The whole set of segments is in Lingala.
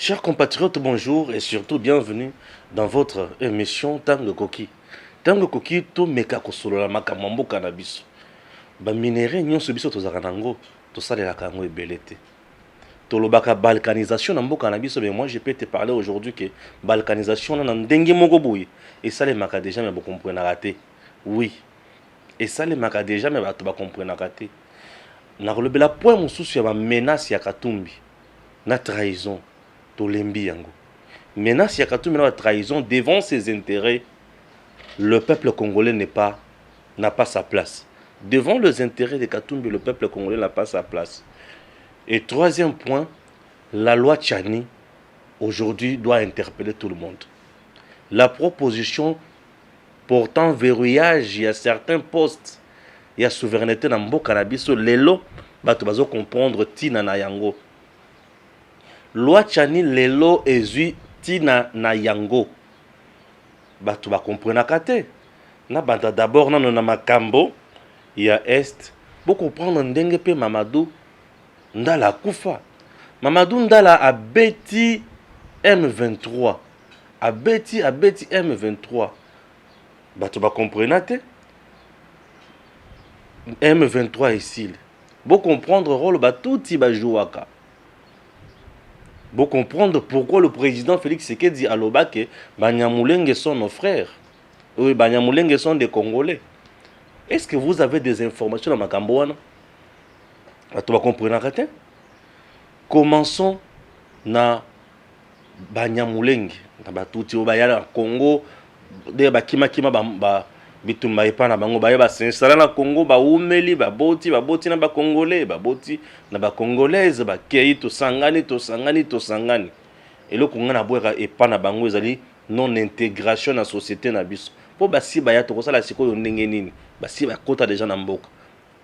Chers compatriotes, bonjour et surtout bienvenue dans votre émission Tango Koki. Tango Koki, to meka kosolo la makamambo cannabis. Ba minéré nyonso biso tozaka nango, to salelaka yango ebelete. To lobaka balkanisation na mboka na biso, mais moi je peux te parler aujourd'hui que balkanisation na ndenge moko boye et ça les maka déjà mais vous comprenez raté. Oui. Et ça les maka déjà mais bato ba comprendre raté. Na kolobela point mosusu ya ba menace ya Katumbi na trahison. Menace ya Katumbi na trahison devant ses intérêts, le peuple congolais n'a pas sa place. Devant les intérêts de Katumbi, le peuple congolais n'a pas sa place. Et troisième point, la loi Tchani aujourd'hui doit interpeller tout le monde. La proposition portant verrouillage, il y a certains postes, il y a souveraineté dans mboka na biso lelo bato bazo comprendre tina na yango. Loi Tchani lelo ezui tina na yango. Batu ba comprena kate. Na banda d'abord na makambo ya est. Boko prendre ndenge pe Mamadou Ndala kufa. Mamadou Ndala abeti M23. Abeti M23. Batu ba comprena te. M23 ici. Boko comprendre rôle batuti ba jouaka. Pour comprendre pourquoi le président Félix Tshisekedi a dit que Banyamulenge sont nos frères. Oui, Banyamulenge sont des Congolais. Est-ce que vous avez des informations dans Makambouana? Tu vas comprendre. Commençons na Banyamulenge. Tout le Congo, des bakima bitumba epana bango baye ba s'installer na Congo ba umeli ba boti na ba congolais ba boti na ba congolaise ba kei to sangani et le Congo na boera epana bango ezali non intégration na société na biso po ba si ba ya to kosala sikoyo ndenge nini ba si ba kota déjà na mboka.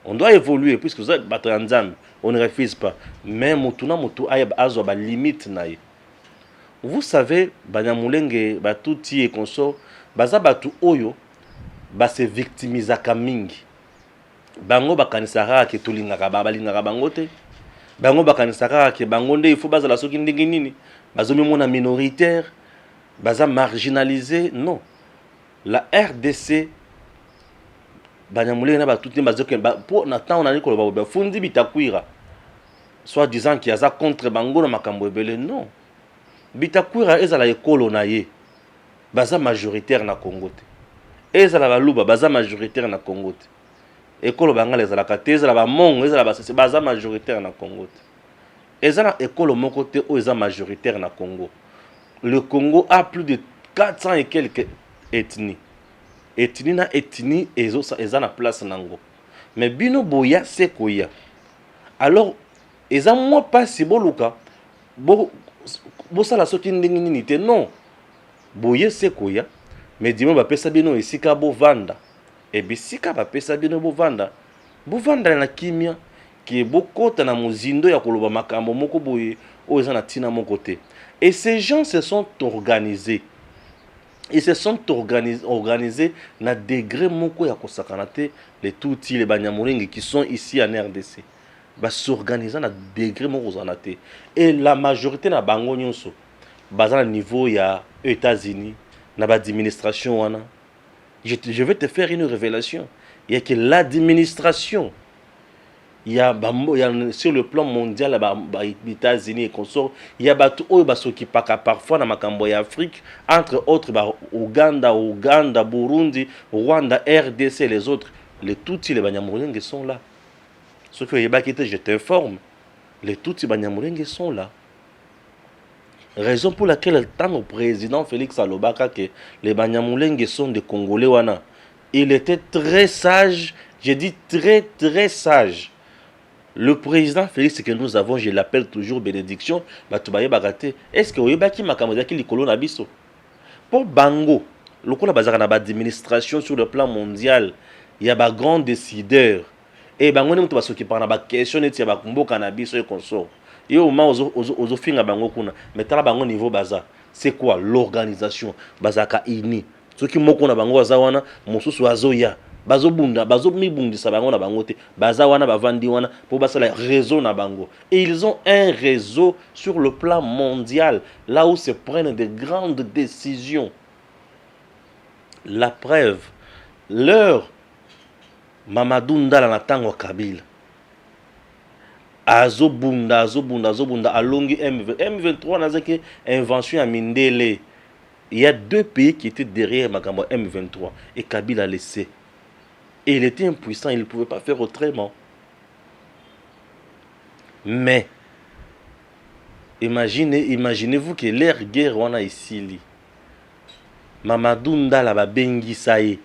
On doit évoluer puisque vous êtes battre nzambe, on ne refuse pas, mais mutuna mutu aya azo ba limite na ye. Vous savez Banyamulenge ba tuti et consort baza batu oyo ba se victimisaka mingi. Bango bakanisaka ke tulingaka balingaka bango te. Bango bakanisaka ke bango nde il faut bazala soki ndenge nini. Bazomi mona minoritaire, baza marginalisé, non. La RDC Banyamulenge na batuti bazoke pour na temps on a dit ko ba fundi bitakwira. Soit disant qu'il y a contre bango na makambo ebele, non. Bitakwira ezala ekolo na ye. Baza majoritaire na Congo te. Ezala baluba baza majoritaire na Congo te. Ekolo bangala ezala kate ezala ba mongo ezala baza majoritaire na Congo te. Ezala ekolo moko te o ezala majoritaire na Congo. Le Congo a plus de 400 et quelques ethnies. Ethnie na ethnie ezala place nango. Mais bino boya sekoya. Alors ezala moi pas si boluka bo sala soki ndenge nini te, non. Boye sekoya. Mais dis-moi, bah, pesa bino esika bo vanda. Et bisika ba pesa bino bo vanda. Bo vanda na kimia qui est bokota na muzindo ya koloba makambo moko boye o eza na tina mon côté. Et ces gens se sont organisés. Ils se sont organisés na degré moko ya kosakana te les touti les Banyamulenge qui sont ici en RDC. Ba s'organiser na degré moko zanate. Et la majorité na bango nyonso baza na niveau ya États-Unis. L'administration, je vais te faire une révélation. Il y a que l'administration, il y a sur le plan mondial, les États-Unis et consorts, il y a ceux qui parfois dans Makambo Afrique, entre autres, Ouganda, Burundi, Rwanda, RDC et les autres. Les Tutsis, les Banyamulenge sont là. Ceux qui je t'informe, les Tutsis Banyamulenge sont là. Raison pour laquelle tant au président Félix Alobaka que les Banyamulenge sont des Congolais wana. Il était très sage, j'ai dit très sage. Le président Félix que nous avons, je l'appelle toujours bénédiction, batubaye bagate. Est-ce que oyebaki makamodaki likolo na biso? Pour Bango, lokola bazaka na ba administration sur le plan mondial, il y a ba grands décideurs. Et bango ne mutu basoki par na ba question neti ya ba mboka na biso et consort. Et au moment où finga bango kuna metala bango niveau baza c'est quoi l'organisation bazaka ini ceux qui moko na bango azawana mosusu azoya bazobunda bazomibundisa bango na bango te baza wana bavandi wana po basala réseau na bango et ils ont un réseau sur le plan mondial là où se prennent de grandes décisions. La preuve, leur Mamadou Ndala na tango Kabila azobunda alongi M23 nazaki invention ya Mindele. Il y a deux pays qui étaient derrière Makambo M23 et Kabila a laissé. Et il était impuissant, il ne pouvait pas faire autrement. Mais imaginez-vous que l'ère guerre on a ici Mamadou Ndala ba bengi saye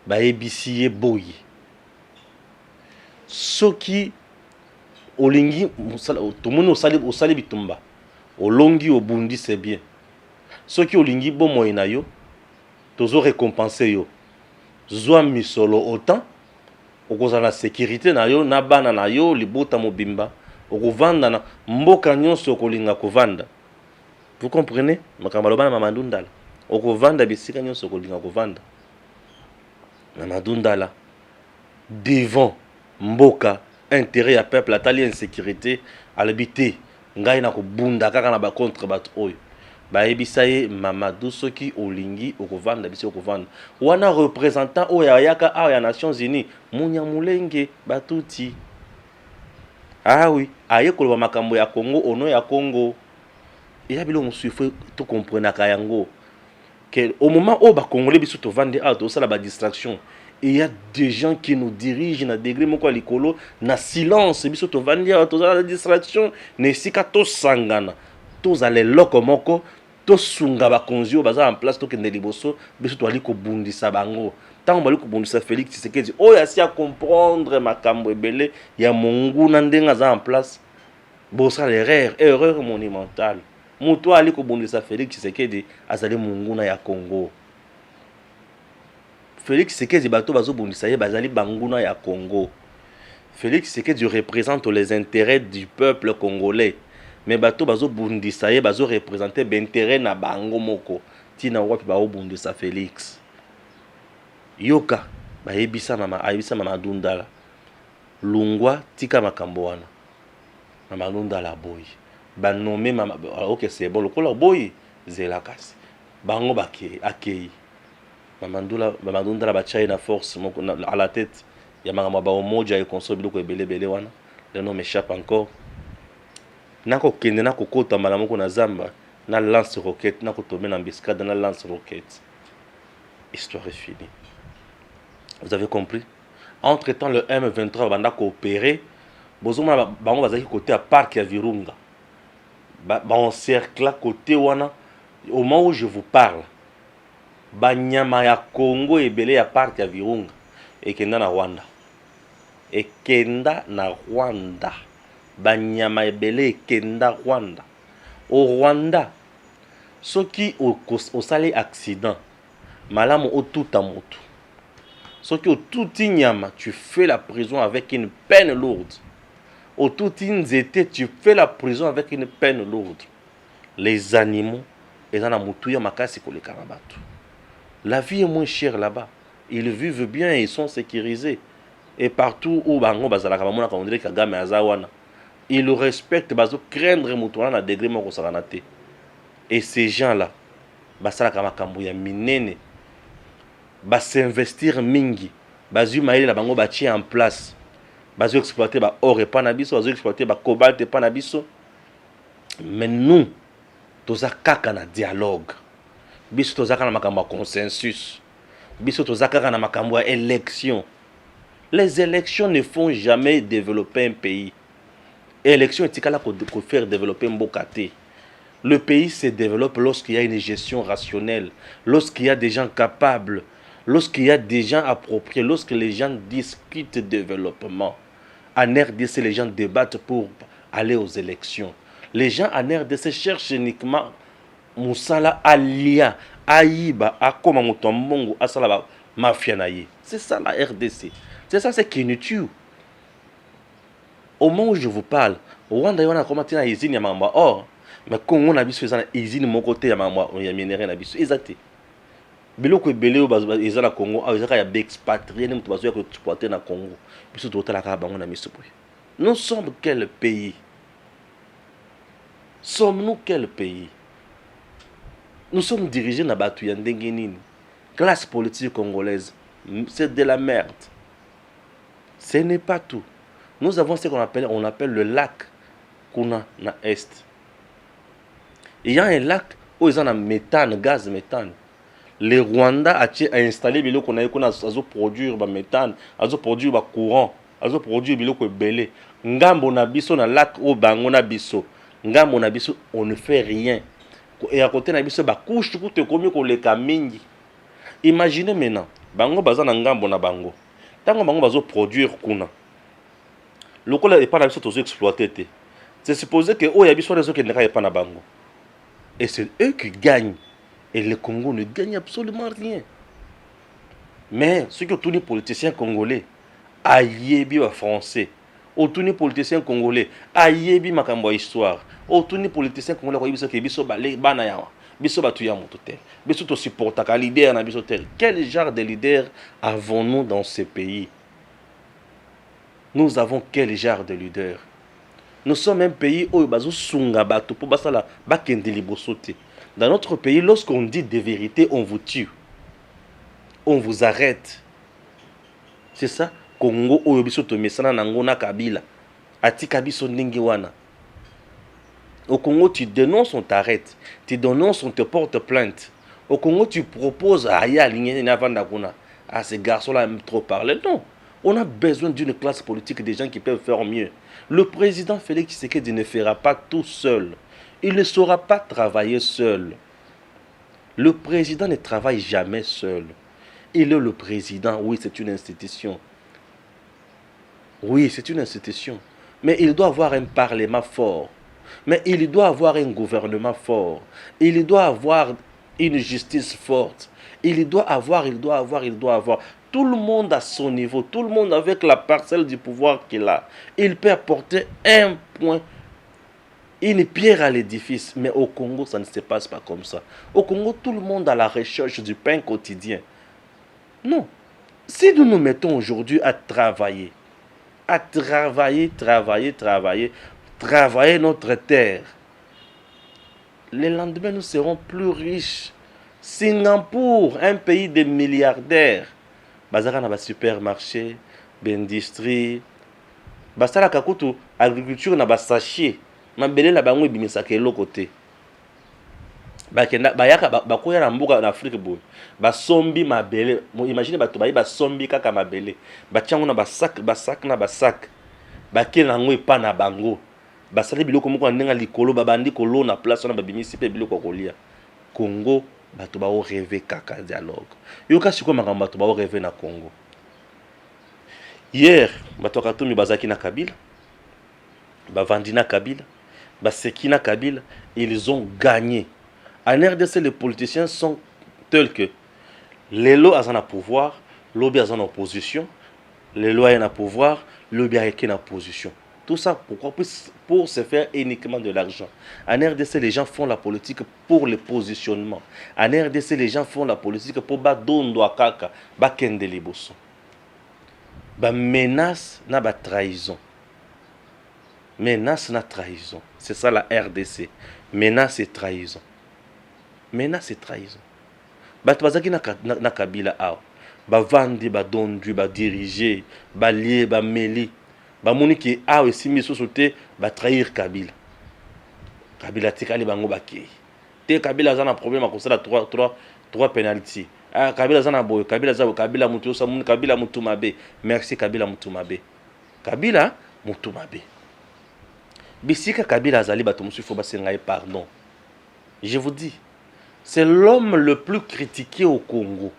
ba ebisiye boyi. Soki olingi tomoni osali bitumba olongi obundi c'est bien. Soki olingi bomoyi na yo tozo récompenser yo. Zwa misolo autant okozala na sécurité na yo na bana na yo libota mobimba okovanda na mboka nyonso okolinga kovanda. Vous comprenez? Makambo bana Mamadou Ndala okovanda bisika nyonso okolinga kovanda. Mamadou Ndala devant mboka intérêt ya peuple atali insécurité alabité ngai na kobunda kaka na ba contre bato oyo bayebisa ye Mamadou soki olingi okovanda bisi okovanda wana représentant oyo ayaka awa ya Nations Unies Munyamulenge Batuti ah oui aye koloba makambo ya Congo ono ya Congo ya bilo mosuifo to comprendre kayango que au moment où ba congolais biso to vande a to sala ba distraction. Il y a des gens qui nous dirigent na degré moko likolo na silence biso to vandi a to sala distraction ne sika to sangana to zale loko moko to sunga ba konzio baza en place to kende liboso biso to ali ko bundisa bango tant bali ko bundisa Félix Tshisekedi o ya si a comprendre makambo ebele ya mongu na ndenga za en place bo sala erreur monumentale muto ali ko bundisa Félix Tshisekedi azali munguna ya Congo. Félix Tshisekedi bato bazobundisa ye bazali banguna ya Congo. Félix Tshisekedi représente les intérêts du peuple congolais. Mais bato bazobundisa ye bazo représenter l'intérêt na bango moko. Tina wapi bazobundisa Félix. Yoka bayebisa Mamadou Ndala. Lungwa tika makambo wana. Mamadou Ndala boy. Ba nommé OK c'est bon lokola boy zela kasi. Bango bake akei. Mamadou Ndala bachai na force à la tête. Ya makambo ba omoja e console biloko ebele wana. Le nom m'échappe encore. Nako kende na kokota malamoko na zamba na lance roquette na kotomé na biscade na lance roquette. Histoire est finie. Vous avez compris? Entre-temps le M23 banda coopérer. Bozoma bango bazaki côté à parc ya Virunga. Ba encercle côté wana au moment où je vous parle. Banyama ya Congo ebele ya parc ya Virunga ekenda na Rwanda. Ekenda na Rwanda. Banyama ebele ekenda Rwanda. Au Rwanda, soki osali accident, malamu otuta moto. Soki otuti nyama, tu fais la prison avec une peine lourde. Otuti nzete, tu fais la prison avec une peine lourde. Les animaux, ils en ont mutuya makasi koleka na bato. La vie est moins chère là-bas. Ils vivent bien et ils sont sécurisés. Et partout où bango bazalaka bamona ka ondire Kagame azawana. Ils respectent bazo craindre mutuana na degré moko sakanate. Et ces gens-là, basalaka makambo ya minene. S'investir mingi. Bazu maïle la bango bâti en place. Bazo exploiter ba or et pas na biso, bazo exploiter ba cobalt et pas na biso. Mais nous, toza kaka na dialogue. Biso tozaka na makambo consensus. Biso tozaka na makambo élection. Les élections ne font jamais développer un pays. Élection est là pour faire développer un bokate. Le pays se développe lorsqu'il y a une gestion rationnelle, lorsqu'il y a des gens capables, lorsqu'il y a des gens appropriés, lorsque les gens discutent de développement. En RDC, les gens débattent pour aller aux élections. Les gens en RDC cherchent uniquement Moussala Alia, Aïba, Akoma Moutombongo, Asalaba, Mafia Naye. C'est ça la RDC. C'est ça, c'est qui nous tue. Au moment où je vous parle, au Rwanda, il y a commenté dans l'usine ya mamba or, mais quand on a vu ce usine mon côté ya mamba, on y a minéré na biso, exacté. biloko ebele oyo eza na Congo awa ezaka ya baexpatrié mutu bazoya koexploiter na Congo biso totalaka bango na miso boye. Nous sommes quel pays? Sommes-nous quel pays? Nous sommes dirigés na batu ya ndenge nini? Classe politique congolaise, c'est de la merde. Ce n'est pas tout. Nous avons ce qu'on appelle le lac Kuna na Est. Il y a un lac où ils ont un méthane, gaz méthane. Le Rwanda a installé biloko na yeko na azo produire ba méthane, azo produire ba courant, azo produire biloko ebele. Ngambo na biso na lac o bango na biso. Ngambo na biso on ne fait rien. Et à côté na biso ba couche tout komi ko leka mingi. Imaginez maintenant, bango baza na ngambo na bango. Tango bango bazo produire kuna. Lokola et pas na biso tozo exploiter te. C'est supposé que o ya biso rezo ke ndeka pas na bango. Et c'est eux qui gagnent. Et le Congo ne gagne absolument rien. Mais ceux qui ont tous les politiciens congolais, aïebi wa français, tous les politiciens congolais, aïebi makambo histoire, tous les politiciens congolais ko biso ke biso bana yawa, biso batu ya mototel, biso to supportaka leader na biso tel. Quel genre de leader avons-nous dans ce pays? Nous avons quel genre de leader? Nous sommes un pays où bazo sunga bato pour basala bakende libosote. Dans notre pays, lorsqu'on dit des vérités, on vous tue. On vous arrête. C'est ça. Congo oyo biso to mesana nangona Kabila. Ati kabiso ndingi wana. Au Congo, tu dénonces, on t'arrête. Tu dénonces, on te porte plainte. Au Congo, tu proposes à Aya Lignavandakuna. Ah, ces garçons-là aiment trop parler. Non. On a besoin d'une classe politique, des gens qui peuvent faire mieux. Le président Félix Tshisekedi ne fera pas tout seul. Il ne saura pas travailler seul. Le président ne travaille jamais seul. Il est le président. Oui, c'est une institution. Oui, c'est une institution. Mais il doit avoir un parlement fort. Mais il doit avoir un gouvernement fort. Il doit avoir une justice forte. Il doit avoir. Tout le monde à son niveau. Tout le monde avec la parcelle du pouvoir qu'il a. Il peut apporter un point, une pierre à l'édifice. Mais au Congo, ça ne se passe pas comme ça. Au Congo, tout le monde a la recherche du pain quotidien. Non. Si nous nous mettons aujourd'hui à travailler notre terre, le lendemain, nous serons plus riches. Singapour, un pays de milliardaires. Bazaka na ba supermarché, b'industrie. Basala kakutu agriculture na ba sachet. Mabele la bango ebimisaka eloko te. Bakenda bayaka bakoya na mbuka na Afrique boy. Basombi mabele. Imagine bato bayi basombi kaka mabele. Batiango na basak. Bakela ngo epa na bango. Basali biloko moko ndenga likolo babandi kolo na place na babimisi pe biloko kolia. Congo bato ba o rêver kaka dialogue. Yoka siko makambo bato ba o rêver na Congo. Hier bato katumi bazaki na Kabila. Bavandi na Kabila. Baseki na Kabila, ils ont gagné. En RDC, les politiciens sont tels que les lois sont en pouvoir, l'objet est en opposition, les lois sont en pouvoir, l'objet est en opposition. Tout ça, pourquoi? Pour se faire uniquement de l'argent. En RDC, les gens font la politique pour le positionnement. En RDC, les gens font la politique pour badondo akaka, bakende liboso. Ba menace na ba trahison. Menace na trahison. C'est ça la RDC. Menace et trahison. Menace et trahison. Bato bazaki na Kabila awa. Bavandi, badondu, badirige, balie, bameli. Bamoni ki awa esimi soso te batrahir Kabila. Kabila tikali bango bakei. Te Kabila aza na problème à cause de trois penalty. Ah Kabila aza na boy, Kabila mutu yosa, Kabila mutu mabe. Merci Kabila mutu mabe. Kabila mutu mabe. Bisika Kabila azali bato musu faut basengaye pardon. Je vous dis, c'est l'homme le plus critiqué au Congo.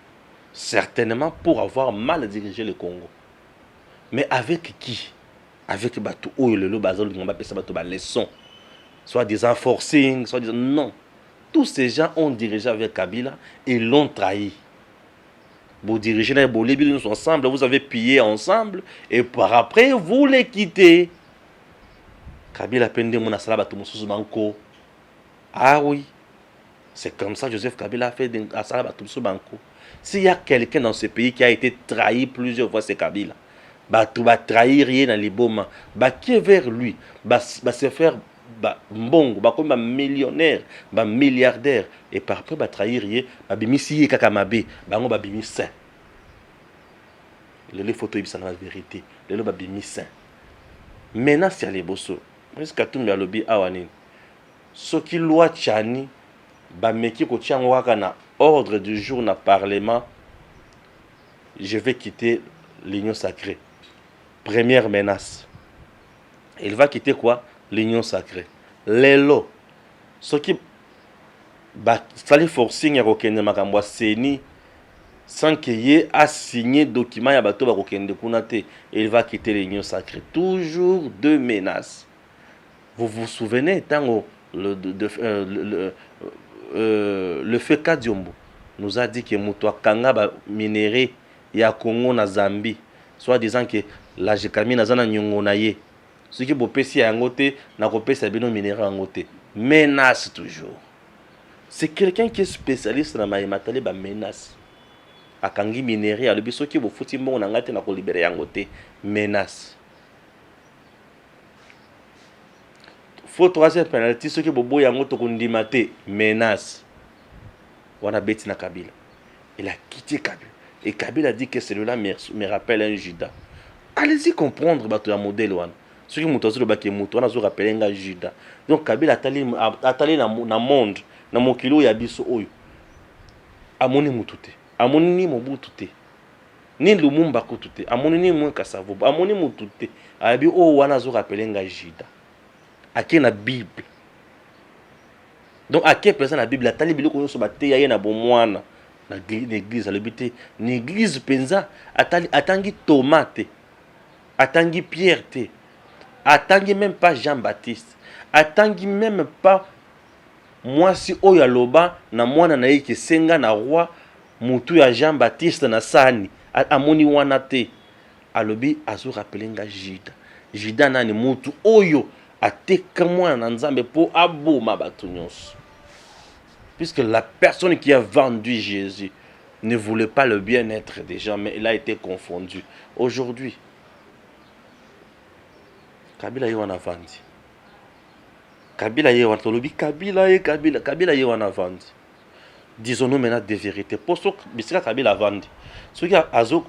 Certainement pour avoir mal dirigé le Congo. Mais avec qui? Avec bato oyo lelo bazalo ngomba pesa bato ba leçon. Soit disant forcing, soit disant non. Tous ces gens ont dirigé avec Kabila et l'ont trahi. Vous dirigez les Bolivie ensemble, vous avez pillé ensemble et par après vous les quittez. Kabila pende mona sala bato mususu banko. Ah oui. C'est comme ça que Joseph Kabila a fait à Salabatouso Banco. S'il y a quelqu'un dans ce pays qui a été trahi plusieurs fois, c'est Kabila. Tu vas trahir rien dans les beaux mains. Qui est vers lui, se faire mbongo, comme un millionnaire, un milliardaire. Et par après, trahir rien, bimisi kakamabe, bango babimi saint. Les photos, c'est la vérité. Les babimi saint. Maintenant, c'est les bosso. Est-ce que tu me lobby awanin? Ce qui loi chani, meki ko tiangwaka na ordre du jour na parlement, je vais quitter l'union sacrée. Première menace. Il va quitter quoi? L'union sacrée. Lelo. Ce qui sali forcing ya kokende makambo seni sans qu'il y ait à signer document ya bato ba kokende kuna te. Il va quitter l'union sacrée. Toujours deux menaces. Vous vous souvenez tant le feu Kadiombo nous a dit que Moutoua Kanga ba minéré ya Congo na Zambie, soit disant que la Jekami na zana nyongo na ye. Ce qui bopesi ya ngote na kopesa bino minéré ya ngote. Menace toujours. C'est quelqu'un qui est spécialiste dans ma matali ba menace. Akangi minéré ya lobi soki bo futi mbongo na ngate na ko libérer ya ngote. Menace. Faut troisième penalty, ce qui bobo yango to kondimate, menace. Wana beti na Kabila. Il a quitté Kabila. Et Kabila a dit que celui-là me rappelle un Judas. Allez-y comprendre bato ya modèle wana. Ce qui mutozo le baki muto wana zo rappeler un Judas. Donc Kabila atali na monde, na mokilo ya biso oyo. Amoni mutute. Amoni ni Mobutu te. Ni Lumumba kutute. Amoni ni Mwenga Savobo. Amoni mutute. Abi o wana zo rappeler un Judas. À qui la Bible. Donc à quelle personne la Bible a tali biloko yo so bateya ye na bomwana na l'église à l'habité l'église penza atangi tomate atangi Pierre te atangi même pas Jean-Baptiste atangi même pas moi si oyo aloba na mwana na ye kesenga na roi mutu ya Jean-Baptiste na sani amoni wana te alobi azo rappeler nga Juda nani mutu oyo ateka mwana na nzambe po aboma bato nyonso. Puisque la personne qui a vendu Jésus ne voulait pas le bien-être des gens, mais il a été confondu. Aujourd'hui, Kabila ye wana vandi. Kabila ye wana tolobi Kabila ye wana vandi. Disons-nous maintenant des vérités. Pour ce que Kabila vandi, ce qui a azo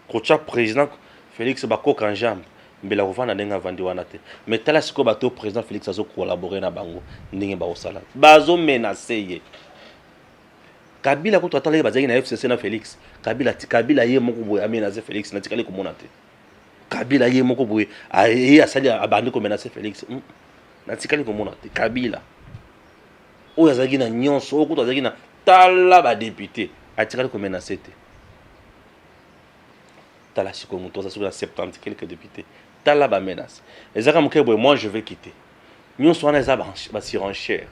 kocha président Félix Bako Kanjam. Mais la rovana denga vandi wana te. Mais tala siko bato président Félix azo collaborer na bango ndenge ba osala. Bazo menacer ye. Kabila ko totala bazaki na FCC na Félix. Kabila ye moko boye amenacer Félix na tikali ko monate. Kabila ye moko boye ye asali abandi ko menacer Félix. Na tikali ko monate. Kabila. O yazaki na nyonso o ko tozaki na tala ba député. Atikali ko menacer te. Tala siko muto za sur 70 quelques députés. Tala ba menace. Ezaka mukebo moi je vais quitter. Nous sommes les abanches ba surenchère.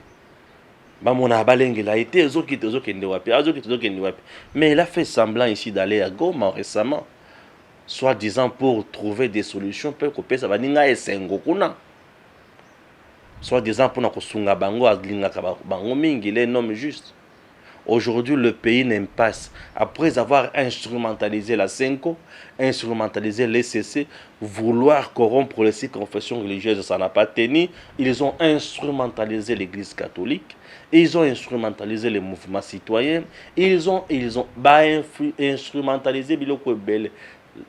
Ba mona balenge la été ezo quitter ezo kende wapi. Azo quitter ezo kende wapi. Mais il a fait semblant ici d'aller à Goma récemment. Soit disant pour trouver des solutions pour que ça va ninga esengo kuna. Soit disant pour na kosunga bango aglinga bango mingi les noms justes. Aujourd'hui, le pays n'impasse. Après avoir instrumentalisé la Senko, instrumentalisé l'ECC, vouloir corrompre les 6 confessions religieuses, ça n'a pas tenu. Ils ont instrumentalisé l'Église catholique, ils ont instrumentalisé les mouvements citoyens, ils ont instrumentalisé Biloko Belle.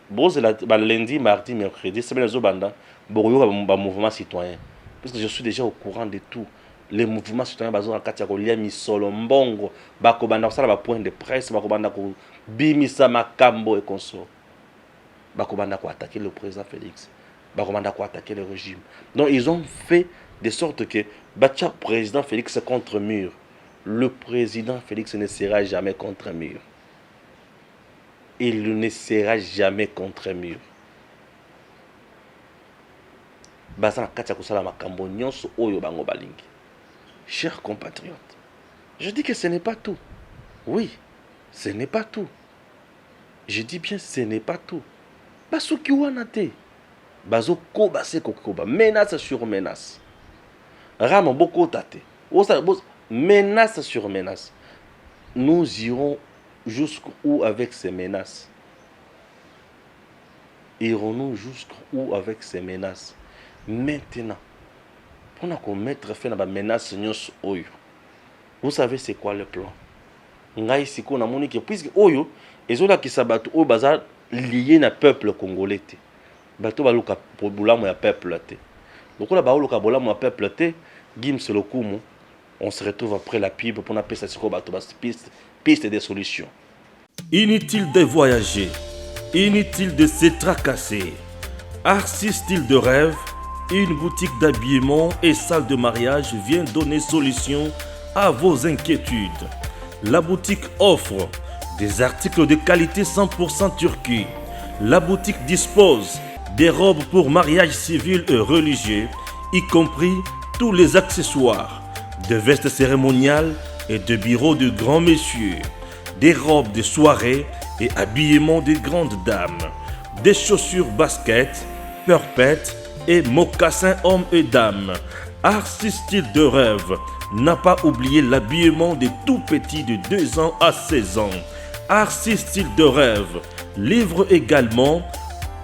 Bon, c'est lundi, mardi, mercredi, c'est bien le mouvement citoyen. Parce que je suis déjà au courant de tout. Les mouvements citoyens bazon katia ko lia misolo mbongo bako banda sala ba point de presse bako banda ko bimisa makambo et consort bako banda ko attaquer le président Félix bako banda ko attaquer le régime. Donc ils ont fait de sorte que bacha président Félix contre mur. Le président Félix ne sera jamais contre mur. Il ne sera jamais contre mur. Bazana katia ko sala makambo nyonso oyo bango balingi. Chers compatriotes, je dis que ce n'est pas tout. Oui, ce n'est pas tout. Je dis bien ce n'est pas tout. Basuki wanate. Bazo koba se kokoba. Menace sur menace. Ramo boko tate. Menace sur menace. Nous irons jusqu'où avec ces menaces? Irons-nous jusqu'où avec ces menaces? Maintenant, pour mettre fin à la menace, vous savez c'est quoi le plan? Ngai siko na moni que puisque oyo ezola ki sabato o baza lié na peuple congolais te. Bato baluka bolamu ya peuple te. Lokola baluka bolamu ya peuple te, Gims Lokumu, on se retrouve après la pub pour appeler ça siko bato bas piste des solutions. Inutile de voyager, inutile de se tracasser. Arcis Style de Rêve, une boutique d'habillement et salle de mariage vient donner solution à vos inquiétudes. La boutique offre des articles de qualité 100% turquie. La boutique dispose des robes pour mariage civil et religieux, y compris tous les accessoires, de vestes cérémoniales et de bureaux de grands messieurs, des robes de soirée et habillement de grandes dames, des chaussures basket, perpètes et mocassins hommes et dames. Arcis Style de Rêve n'a pas oublié l'habillement des tout petits de 2 ans à 16 ans. Arcis Style de Rêve livre également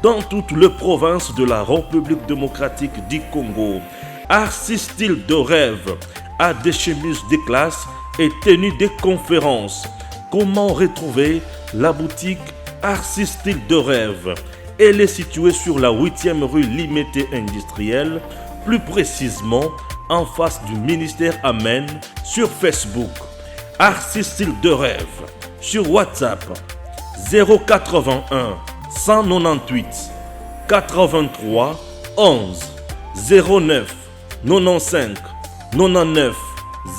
dans toutes les provinces de la République démocratique du Congo. Arcis Style de Rêve a des chemises de classe et tenues de conférences. Comment retrouver la boutique Arcis Style de Rêve? Elle est située sur la 8e rue Limité Industrielle, plus précisément en face du ministère Amen, sur Facebook. Arcis Style de Rêve, sur WhatsApp 081 198 83 11 09 95 99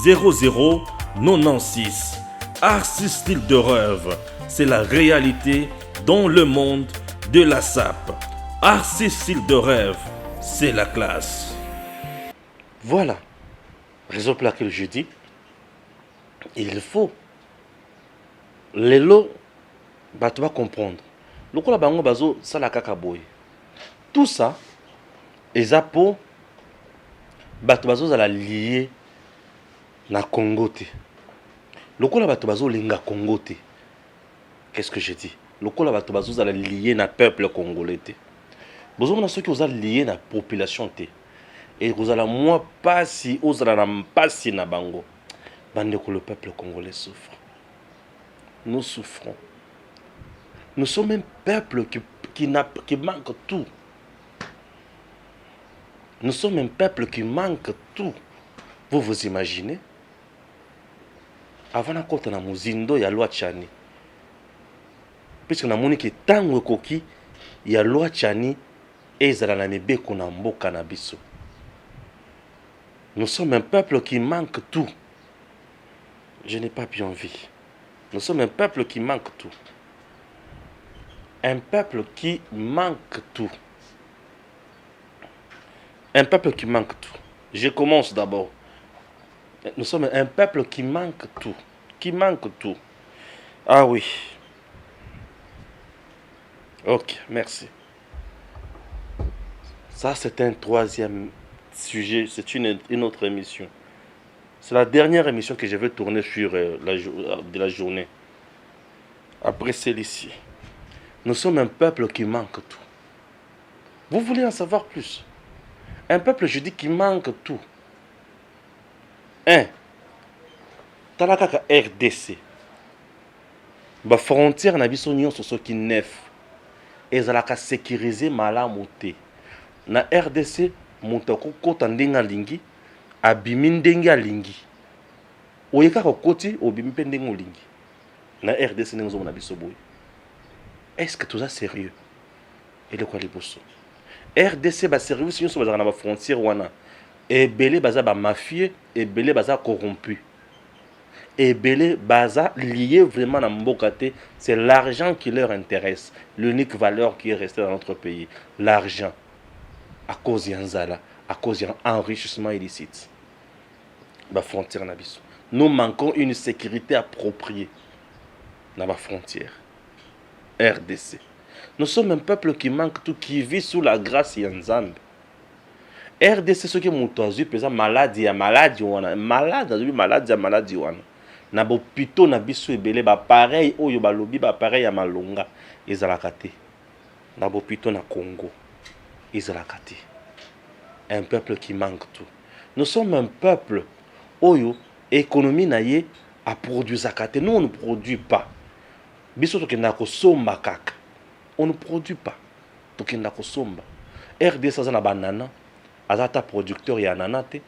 00 96. Arcis Style de Rêve, c'est la réalité dans le monde de la SAP. Arcis Style de Rêve, c'est la classe. Voilà, raison pour laquelle je dis, il faut les lots, tu vas comprendre. Le coup bango bazo salaka boy. Tout ça, les apôts, bato bazo la lié na Congo te. Le coup bato bazo linga Congo te. Qu'est-ce que je dis? Le coup bato bazo la lié na peuple congolais te. Besoin de ceux qui ont lié na population te. Et vous allez moi pas si vous allez pas si na bango. Bande que le peuple congolais souffre. Nous souffrons. Nous sommes un peuple qui manque tout. Nous sommes un peuple qui manque tout. Vous vous imaginez? Avant na kota na muzindo ya loi Tchani. Puisque na moni ki tango koki ya loi Tchani ezala na mibeko na mboka na biso. Nous sommes un peuple qui manque tout. Je n'ai pas bien envie. Nous sommes un peuple qui manque tout. Un peuple qui manque tout. Un peuple qui manque tout. Je commence d'abord. Nous sommes un peuple qui manque tout. Qui manque tout. Ah oui. Ok, merci. Ça, c'est un troisième sujet. C'est une autre émission. C'est la dernière émission que je vais tourner sur de la journée. Après celle-ci. Nous sommes un peuple qui manque tout. Vous voulez en savoir plus? Un peuple, je dis, qui manque tout. Talaka RDC. La frontière na biso nyonso soki neuf. Ezalaka sécuriser malamu te. Na RDC, moutako kota ndenge alingi, abimi ndenge alingi. Oyeka kokoti, obimi pe ndenge olingi. Na RDC ndenge zo na biso boy. Est-ce que tout ça sérieux? Et le quoi les bosso? RDC ba service nyonso bazaka na ba frontière wana. Et belé baza ba mafieux, et belé baza corrompu. Et belé baza lié vraiment à Mbokate, c'est l'argent qui leur intéresse, l'unique valeur qui est restée dans notre pays, l'argent. À cause d'Yanzala, à cause d'enrichissement illicite. La frontière nabiso. Nous manquons une sécurité appropriée dans la frontière. RDC. Nous sommes un peuple qui manque tout, qui vit sous la grâce Yanzambe. RDC soki moto azwi peza maladi ya maladi wana malade azwi maladi ya maladi wana na bopito na biso ebele bapareil oyo balobi bapareil ya malonga ezalaka te na bopito na Congo ezalaka te. Un peuple qui manque tout. Nous sommes un peuple oyo économie na ye a produisaka te. Nous on ne produit pas. Biso tokenda kosomba kaka. On ne produit pas. Tokenda kosomba. RDC aza na banana azata producteur ya nana te.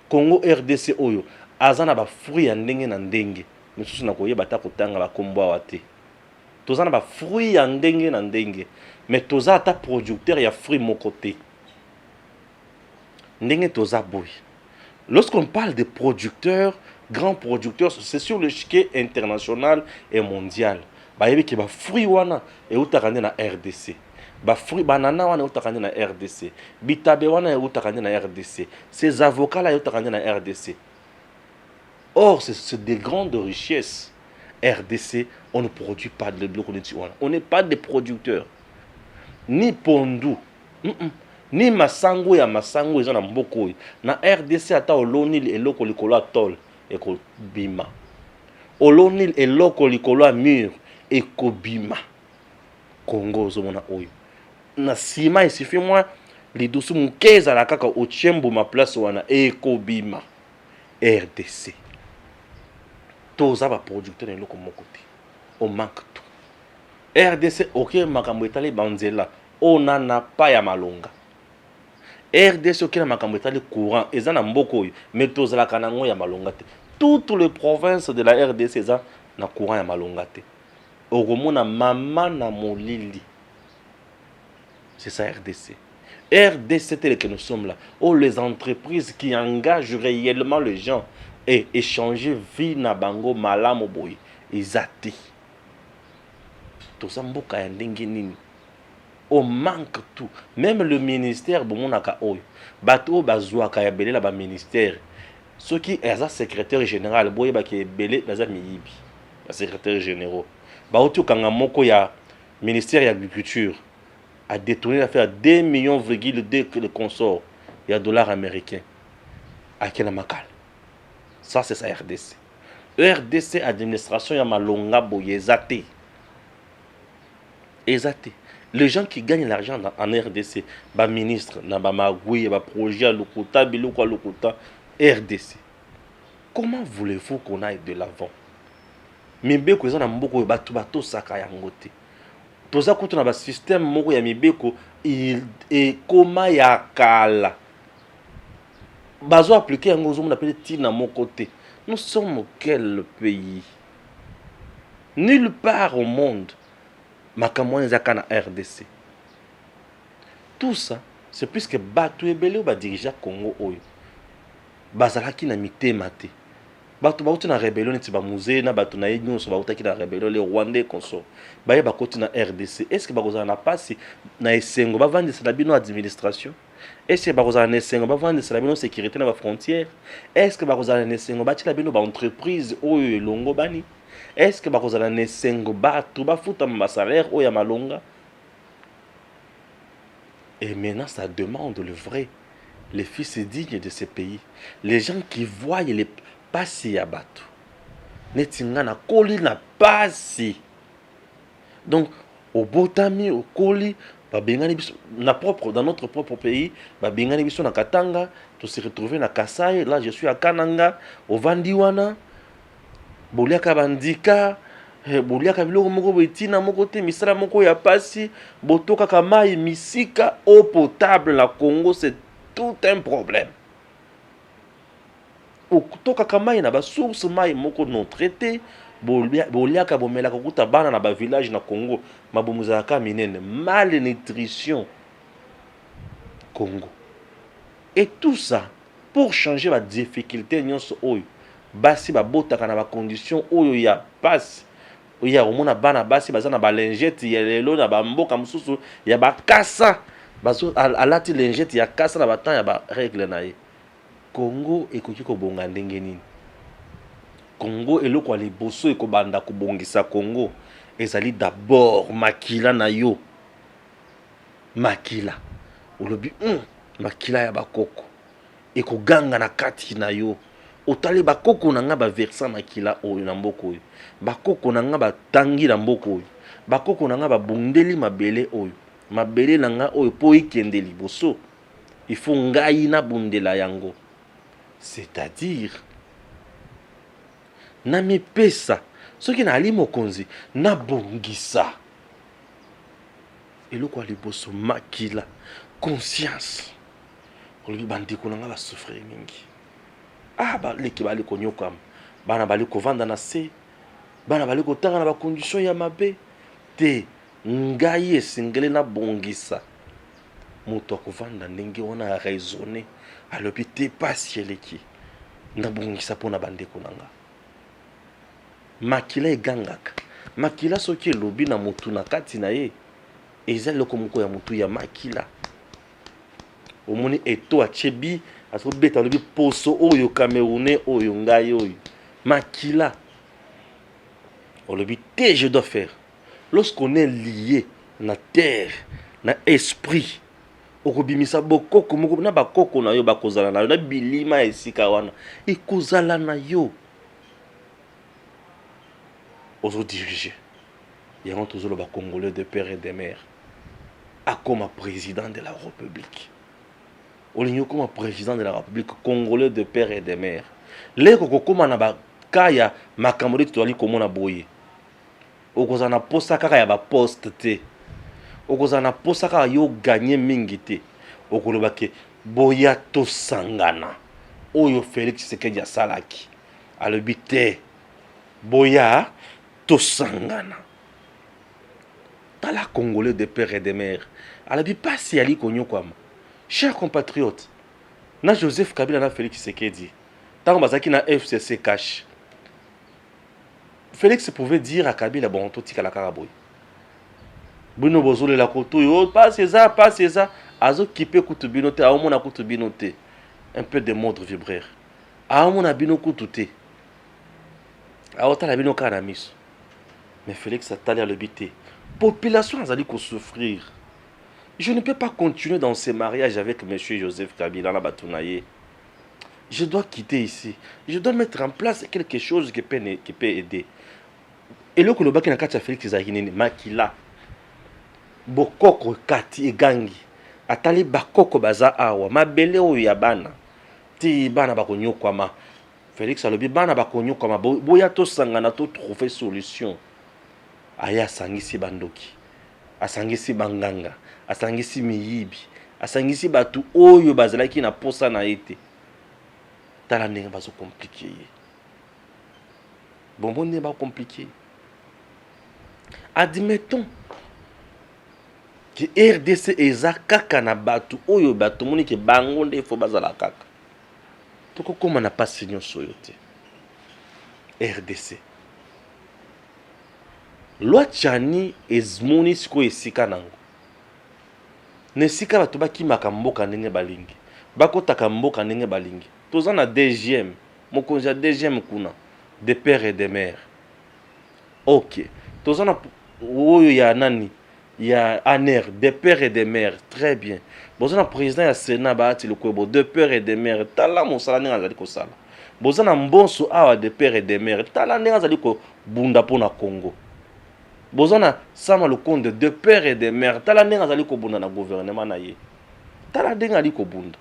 Congo RDC oyo aza na ba fruit ya ndenge na ndenge. Misusu na koyeba ta kotanga ba kombo awa te. Toza na ba fruit ya ndenge na ndenge. Mais toza ata producteur ya fruit moko te. Ndenge toza boy. Lorsqu'on parle de producteurs, grands producteurs, c'est sur le chiquet international et mondial. Ba yebi ki ba fruit wana e utakande na RDC. Ba fruit banana wana e utakande na RDC. Bitabe wana e utakande na RDC. Ces avocats là e utakande na RDC. Or c'est des grandes richesses. RDC, on ne produit pas de blocs. On n'est pas des producteurs. Ni pondu. Ni masango ya masango eza na mboko na RDC ata olonil eloko likolo atol ekobima olonil eloko likolo mur ekobima Congo zomona oyo na sima esifi mwa lidusu mukeza la kaka ochembo ma place wana ekobima RDC toza ba producteur eloko moko te on manque tout RDC ok makambo etali banzela ona na pa ya malonga RDC oki na makambo etali courant eza na mboko oyo mais tozalaka nango ya malonga te. Toutes les provinces de la RDC eza na courant ya malonga te. Okomona mama na molili. C'est ça RDC. RDC tel que nous sommes là. Oh les entreprises qui engagent réellement les gens et échanger vie na bango malamu boy ezati. Toza mboka ya ndenge nini. On manque tout. Même le ministère, bon, on a qu'à bateau bazouaka kaya belé là bas ministère. Ce qui est un secrétaire général, boye ba qui est belé baza miyibi. Le secrétaire général. Ba otu kanga moko ya ministère de l'agriculture a détourné l'affaire 2,2 millions de consorts de dollars américains. À quel makal. Ça c'est sa RDC. RDC administration ya malonga boye ezate. Ezate. Les gens qui gagnent l'argent en RDC, bah ministre, na ba magouille, bah projet, lokuta, biloko lokuta, RDC. Comment voulez-vous qu'on aille de l'avant? Mibeko ezana mboko bato bato saka yango te. Toza kutu na ba système moko ya mibeko et koma ya kala. Bazo appliquer yango zo mona pele tina moko te. Nous sommes quel pays? Nulle part au monde. Makamouane Zakana RDC. Tout ça, c'est puisque Batou Ebele ou dirigeant Congo Oyo. Bazalaki na mité maté. Batou Bauti na rébellion, neti ba musée, na Batou na Ednon, so Bauta ki na rébellion, les Rwandais consort. Baye bakoti na RDC. Est-ce que Bakozana na passe na Essengo, ba vendre la bino administration? Est-ce que Bakozana na Essengo, ba vendre la bino sécurité na ba frontière? Est-ce que Bakozana na Essengo, ba ti la bino ba entreprise Oyo Longo Bani? Est-ce que bakozala nesengo bato bafuta ma salaire o ya malonga? Et maintenant ça demande le vrai, les fils dignes de ces pays, les gens qui voient les passi ya bato. Netinga na koli na passi. Donc au botami au koli ba bengani biso na propre dans notre propre pays, ba bengani biso na Katanga, to se retrouver na Kasai, là je suis à Kananga, au Vandiwana. Boliaka bandika, boliaka biloko moko betina moko te misala moko ya pasi, botoka kamai misika eau potable na Congo, c'est tout un problème. Otoka kamai na ba source mai moko non traité, boliaka bomelaka kuta bana na ba village na Congo, mabomuzaka minene, malnutrition Congo. Et tout ça pour changer la difficulté nyonso oyo. Basi ba botaka na ba condition oyo ya passe oya omona bana basi baza na ba lingette ya lelo na ba mboka mususu ya ba kasa bazo alati lingette ya kasa na ba temps ya ba règle na ye. Congo ekoki ko bonga ndenge nini? Congo eloko ali boso ekobanda ko bongisa Congo ezali d'abord makila na yo makila olobi makila ya bakoko ekoganga na kati na yo otali bakoko na nga baversa makila oyo na mboka oyo bakoko na nga batangi na mboka oyo bakoko na nga babundeli mabele oyo mabele na nga oyo po ikende liboso il faut ngai na bundela yango, c'est-à-dire na mipesa soki na ali mokonzi na bongisa eloko ya liboso makila conscience olobi bandeko na nga basouffrir mingi baleki bali konyokama bana bali kovanda na se bana bali kotanga na bacondition ya mabe te ngai esengeli na bongisa moto akovanda ndenge wana ya raisonne alobi te pasi eleki na bongisa mpona bandeko na nga makila egangaka makila soki elobi na motu na kati na ye eza eloko moko ya motu ya makila omoni eto achebi azobeta alobi poso oyo camerounais oyo ngai oyo makila olobi te je dois faire lorsqu'on est lié na terre na esprit okobimisa bokoko moko na bakoko na yo bakozala na yo na bilima esika wana ekozala na yo ozodirige yango tozoloba congolais de père et de mère akoma président de la république olingi okoma président de la république congolais de père et de mère leko kokoma na baka ya makambo nde tozali komona boye okozala na posa kaka ya baposte te okozala na posa kaka yo ganye mingi te okoloba ke boya tosangana oyo Félix Tshisekedi asalaki alobi te boya tosangana tala congolais de père et de mère alobi pasi ali konyokwama. Chers compatriotes, na Joseph Kabila na Félix Tshisekedi tango bazaki na FCC cash Félix pouvait dire à Kabila bon totika la karaboy Bruno bozole la koto yo pas c'est ça azo kipe kutu binote a omona kutu binote un peu de modre vibraire a omona bino kutu te a otala bino kana miso mais Félix atali a le bité population azali ko souffrir. Je ne peux pas continuer dans ce mariage avec M. Joseph Kabila na Batunaye. Je dois quitter ici. Je dois mettre en place quelque chose qui peut aider. Et le kolobaki na kati ya Félix Zahinene makila. Bokoko kati egangi. Atali bakoko baza awa. Mabele oyo ya bana. Ti bana bakonyokwama. Félix alobi bana bakonyokwama. Boya to sangana to trouver solution. Aya sangisi bandoki. Asangisi banganga. Asangisi miyibi. Asangisi batu oyo bazalaki na posa na ete. Tala ndenge bazo compliqué. Bon ndenge ba compliqué. Admettons que RDC eza kaka na batu oyo batu moni ke bango nde fo bazala kaka. Toko koma na pasi nyonso yo te. RDC. Loi Tchani ezmoni siko esika nango. Nesika bato bakimaka mboka ndenge balingi bakotaka mboka ndenge balingi toza na DGM mokonzi ya DGM kuna de père et de mère ok toza na oyo ya nani ya ANER de père et de mère très bien boza na président ya Sénat baati lokwebo de père et de mère tala mosala ndenge azali kosala boza na mbonso awa de père et de mère tala ndenge azali kobunda mpona Congo Bozana sama le compte de père et de mère. Tala ndenge azali kobunda na gouvernement na ye. Tala ndenge ali kobunda.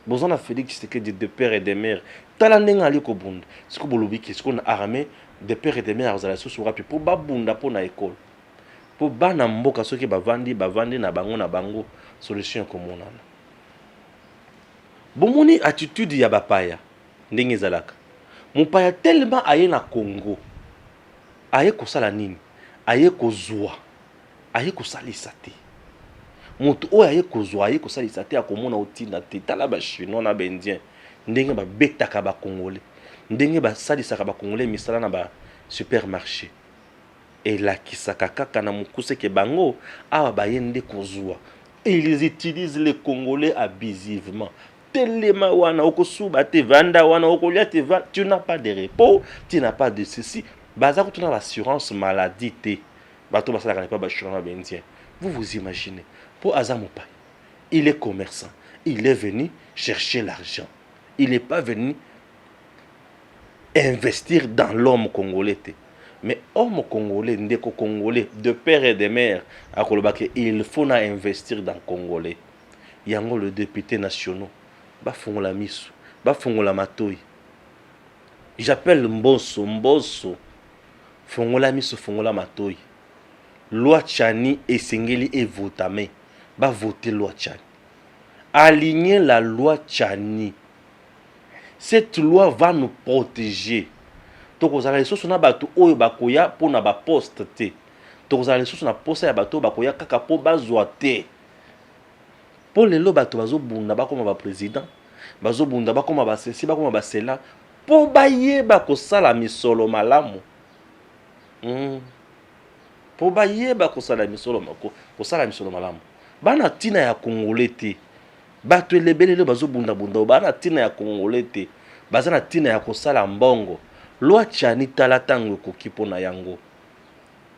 Bozana Félix Tshisekedi de père et de mère. Tala ndenge ali kobunda. Siko bolobi ki siko na armée de père et de mère azala so rapi pour babunda po na école. Po bana mboka soki bavandi na bango solution komonana. Bomoni attitude ya bapaya ndenge zalaka. Mopaya tellement aye na Congo. Aye kosala nini aye kozwa aye kosalisa te moto oyo aye kozwa aye kosalisa te akomona otinda te tala ba chinois na bendien ndenge babetaka ba congolais ndenge basalisaka ba congolais misala na ba supermarché elakisaka kaka na mokuse ke bango awa baye nde kozwa et ils utilisent les congolais abusivement telema wana okosuba te vanda wana okolia te vanda tu n'as pas de repos tu n'as pas de ceci Baza kutuna l'assurance maladie te. Bato basala pas assurance bendien. Vous vous imaginez pour azamopa. Il est commerçant. Il est venu chercher l'argent. Il n'est pas venu investir dans l'homme congolais. Mais homme congolais, ndeko congolais, de père et de mère, il faut investir dans le Congolais. Yango le député national, bafongola miso, bafongola matoi. J'appelle Mbosso, fongola miso, fongola matoi. Loi Tchani et Sengeli et votame, ba voter loi Tchani. Aligner la loi Tchani. Cette loi va nous protéger. Tokozala lisusu na bato oyo bakoya po na ba poste te. Tokozala lisusu na poste ya bato bakoya kaka po bazwa te. Po lelo bato bazobunda bakoma ba président, bazobunda bakoma ba ceci, bakoma ba cela, po bayeba kosala misolo malamu. Po bayeba kosala misolo malamu. Bana tina ya Congolais te. Bato elebelele bazobunda bunda bana tina ya Congolais te. Bazana tina ya kosala mbongo. Loi Tchani tala tango koki pona yango.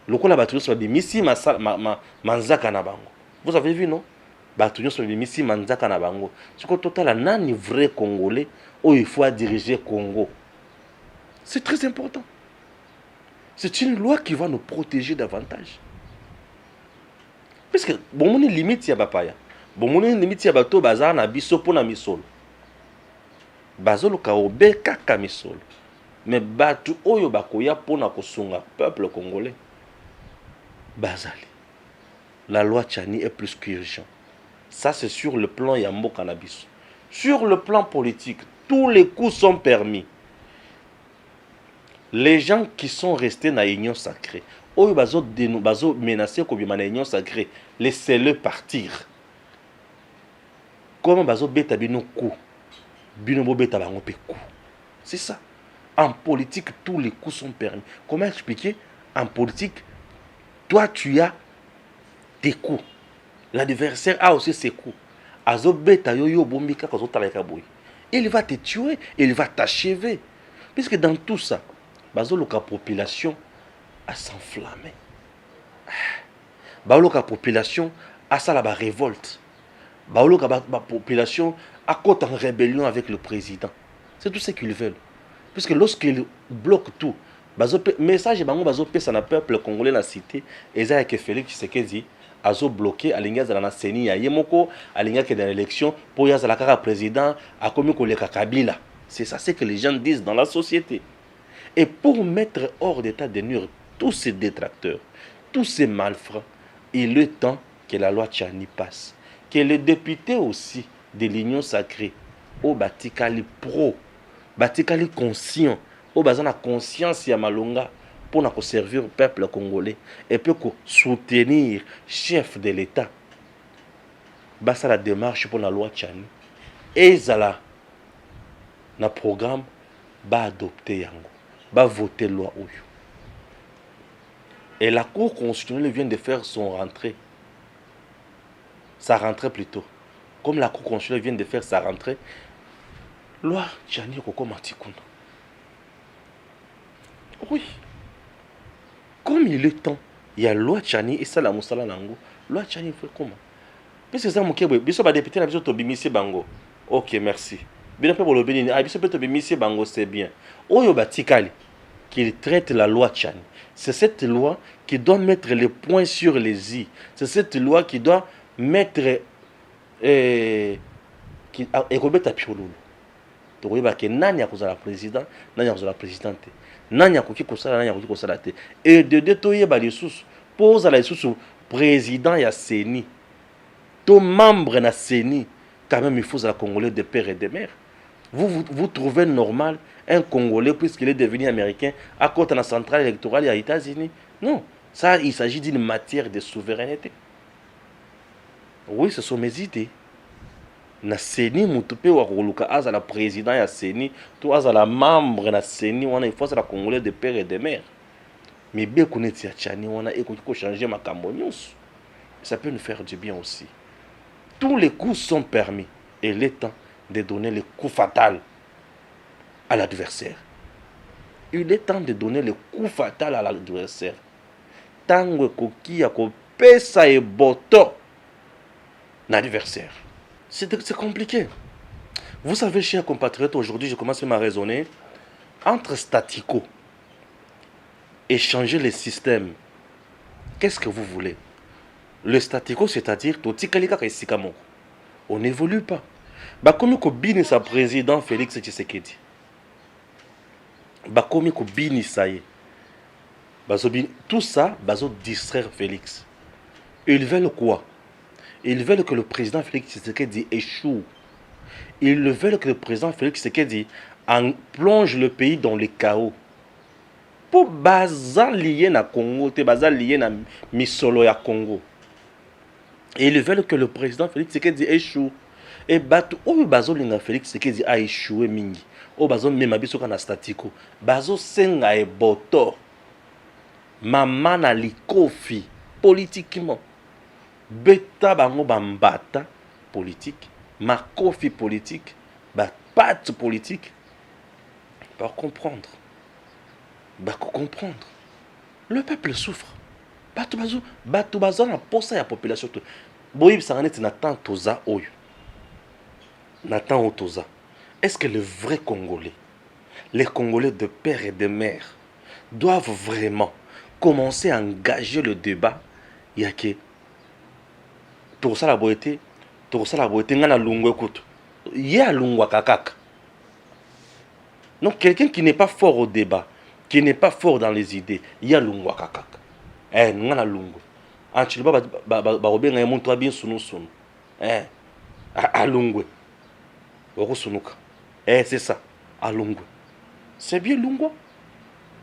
Lokola bato nyonso babimisi manzaka na bango. Vous avez vu non? Bato nyonso babimisi manzaka na bango. Siko totala nani vrai Congolais oyo il faut diriger Congo. C'est très important. C'est une loi qui va nous protéger davantage. Parce que bon moni limite ya bapaya. Bon moni limite ya bato bazar na biso pona misolo. Bazolo ka obe kaka misolo. Mais bato oyo bakoya pona kosunga peuple congolais. Bazali. La loi Tchani est plus qu'urgent. Ça c'est sur le plan Yambo Cannabis. Sur le plan politique, tous les coups sont permis. Les gens qui sont restés dans l'union sacrée, oyo bazo menacé comme dans l'union sacrée, laissez-le partir. Comment bazo beta bino coup, bino bo beta bango pe coup. C'est ça. En politique, tous les coups sont permis. Comment expliquer? En politique, toi, tu as tes coups. L'adversaire a aussi ses coups. Il va te tuer, il va t'achever. Puisque dans tout ça, la population a s'enflammé. La population a ça la révolte. La population a côte en rébellion avec le président. C'est tout ce qu'ils veulent. Puisque lorsqu'ils bloquent tout, le message est que le peuple congolais la cité, et ça que Félix Tshisekedi a bloqué à l'ingaz de la CENI à Yemoko, à l'ingaz de l'élection, pour y avoir le président, à comme Kabila. C'est ça ce que les gens disent dans la société. Et pour mettre hors d'état de nuire tous ces détracteurs, tous ces malfrats, il est temps que la loi Tchani passe. Que les députés aussi de l'Union sacrée, au Batikali pro, Batikali conscient, au bazan a conscience ya malonga pour nous servir au peuple congolais et puis soutenir le chef de l'État. Basa la démarche pour la loi Tchani. Et zala na programme ba adopter yango, ba voter loi oyo. Et la Cour constitutionnelle vient de faire son rentrée. Sa rentrée plutôt. Comme la Cour constitutionnelle vient de faire sa rentrée, loi Tchani koko matikuna. Oui. Comme il est temps, il y a loi Tchani et ça la moussala nango. Loi Tchani fait comment? Parce que ça mon kebwe, biso ba député na biso to bimisi bango. OK, merci. Bien après pour le béni, ah biso peut to bimisi bango, c'est bien. Oyo batikali qu'il traite la loi Tchani. C'est cette loi qui doit mettre les points sur les i. C'est cette loi qui doit mettre qui ekobeta piololo. To koyeba ke nani akozala président, nani akozala présidente. Nani akoki kosala, nani akoki kosala te. Et de toyeba lisusu, pose la lisusu président ya CENI. To membre na CENI, quand même il faut la Congolais de père et de mère. Vous trouvez normal un Congolais, puisqu'il est devenu américain, à côté de la centrale électorale des États-Unis? Non, ça il s'agit d'une matière de souveraineté. Oui, ce sont mes idées. Na CENI mutupe wa koluka aza la président ya CENI, to aza la membre na CENI, wana il faut la Congolais de père et de mère. Mais bien connaître ya Tchani wana et ko changer makambo nyonso. Ça peut nous faire du bien aussi. Tous les coups sont permis et il est temps de donner le coup fatal à l'adversaire. Il est temps de donner le coup fatal à l'adversaire. Tango koki ya ko pesa e boto l'adversaire. C'est compliqué. Vous savez, chers compatriotes, aujourd'hui, je commence à raisonner entre statico et changer les systèmes. Qu'est-ce que vous voulez? Le statico, c'est-à-dire, on n'évolue pas. Bakomi Kobini, sa président Félix Tshisekedi. Bakomi Kobini, ça y est. Tout ça, bazo distraire Félix. Ils veulent quoi? Ils veulent que le président Félix Tshisekedi échoue. Ils veulent que le président Félix Tshisekedi plonge le pays dans le chaos. Pour baza lié na Congo, te baza lié na misolo ya Congo. Et ils veulent que le président Félix Tshisekedi échoue. Et bato oyo bazo linga Félix Tshisekedi a échoué mingi. O bazo mema biso kana statiko. Bazo senga e boto. Mama na likofi politiquement. Beta bango bambata politique. Makofi politique. Bat politique. Par comprendre. Comprendre. Le peuple souffre. Bato bazo na posa ya population. Boyib saraneti na tant toza oyo. Nathan Otoza, est-ce que les vrais Congolais, les Congolais de père et de mère, doivent vraiment commencer à engager le débat? Il y a que tout ça la beauté, ngana lungu écoute. Il y a lungu kakaka. Donc quelqu'un qui n'est pas fort au débat, qui n'est pas fort dans les idées, il y a lungu kakaka. Ngana lungu. Anchilba ba obenga yemuntu abin sunu. Alungu. C'est ça, à Lungu. C'est bien Lungu.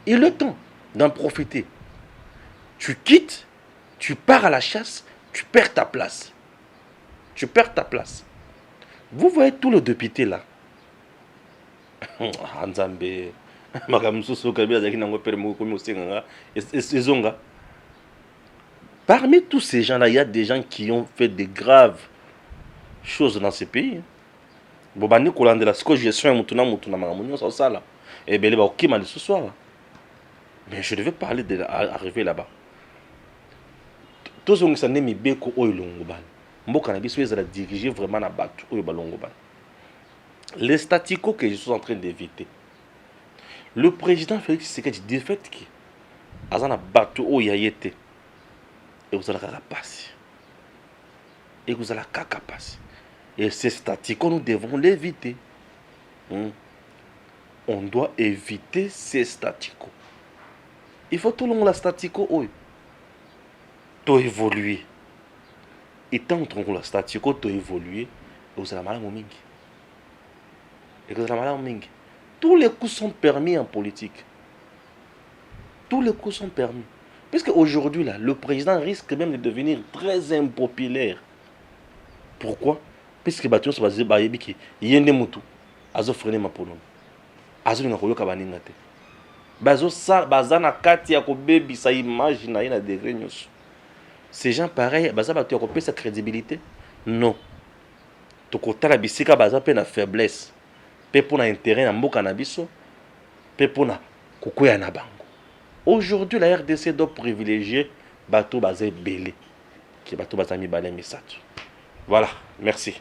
Il est le temps d'en profiter. Tu quittes, tu pars à la chasse, tu perds ta place. Tu perds ta place. Vous voyez tous les députés là. Parmi tous ces gens-là, il y a des gens qui ont fait de graves choses dans ce pays. Bobani kolandela siko gestion mutuna magamunyo ça ça là et belé ba okima ce soir. Mais je devais parler de arriver là-bas. Tous on s'en mi beko oyilungu bal. Mboka na biso ezala diriger vraiment na batu oyo balongo bal. Les statico que je suis en train d'éviter. Le président Félix Tshisekedi dit fait qui azana batu oyayete et vous allez passer. Et vous allez passer. Et ces statico, nous devons l'éviter. On doit éviter ces statico. Il faut tout le monde la statico, to évoluer. Et tant que la statico, to évoluer, et vous allez mal mingi. Tous les coups sont permis en politique. Tous les coups sont permis. Puisque aujourd'hui, là, le président risque même de devenir très impopulaire. Pourquoi? Puisque Batuon se base par Yébiki, Yende Moutou, Azo freine ma pono. Azo n'a koyoka baningate. Bazo sa, bazana kati ya ko baby sa image na ina de grignos. Ces gens pareils, baza batu ya ko sa crédibilité. Non. Toko tala bisika baza pe na faiblesse. Pe pona intérêt na mboka na biso. Pe pona kokoya na bango. Aujourd'hui la RDC doit privilégier bateau bazé belé. Qui bateau bazami balé misato. Voilà, merci.